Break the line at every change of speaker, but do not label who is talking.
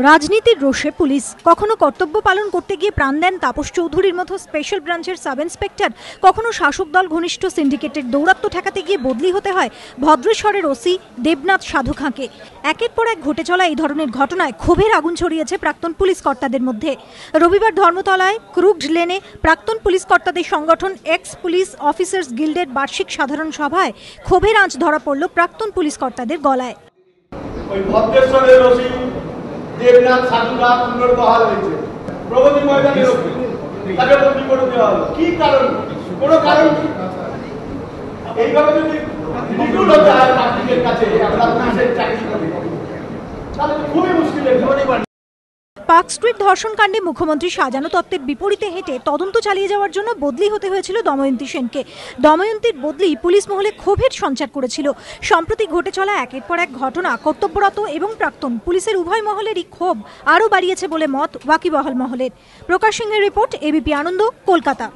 রাজনীতির রোষে পুলিশ কখনো কর্তব্য পালন করতে গিয়ে প্রাণ দেন তাপস চৌধুরীর মতো স্পেশাল ব্রাঞ্চের সাব ইন্সপেক্টর, কখনো শাসক দল ঘনিষ্ঠ সিন্ডিকেটের দৌরাত্ম্য ঠেকাতে গিয়ে বদলি হতে হয় ভদ্রেশ্বরের ওসি দেবনাথ সাধু খাঁকে। একের পর এক ঘটে চলা এই ধরনের ঘটনায় ক্ষোভের আগুন ছড়িয়েছে প্রাক্তন পুলিশ কর্তাদের মধ্যে। রবিবার ধর্মতলায় ক্রুগড লেনে প্রাক্তন পুলিশ কর্তাদের সংগঠন এক্স পুলিশ অফিসার্স গিল্ডের বার্ষিক সাধারণ সভায় ক্ষোভের আঁচ ধরা পড়ল প্রাক্তন পুলিশ কর্তাদের গলায়।
দেবনাথ সাধুরা পুনর্বহাল হয়েছে, প্রগতি ময়দানে তাকে বদলি করে দেওয়া হলো। কি কারণ? কোনো কারণ নেই। এইভাবে যদি বিপুল হতে হয় পাবলিকের কাছে আমরা পুলিশের চাকরি করি, তাহলে খুবই মুশকিল।
পার্ক স্ট্রিট ধর্ষণ কাণ্ডে মুখ্যমন্ত্রী সাজানো তত্ত্বের বিপরীতে হেঁটে তদন্ত চালিয়ে যাওয়ার জন্য বদলি হতে হয়েছিল দময়ন্তী সেনকে। দময়ন্তীর বদলি পুলিশ মহলে ক্ষোভের সঞ্চার করেছিল। সম্প্রতি ঘটে চলা একের পর এক ঘটনা কর্তব্যরত এবং প্রাক্তন পুলিশের উভয় মহলেরই ক্ষোভ আরও বাড়িয়েছে বলে মত ওয়াকিবহাল মহলের। প্রকাশ সিংহের রিপোর্ট, এবিপি আনন্দ, কলকাতা।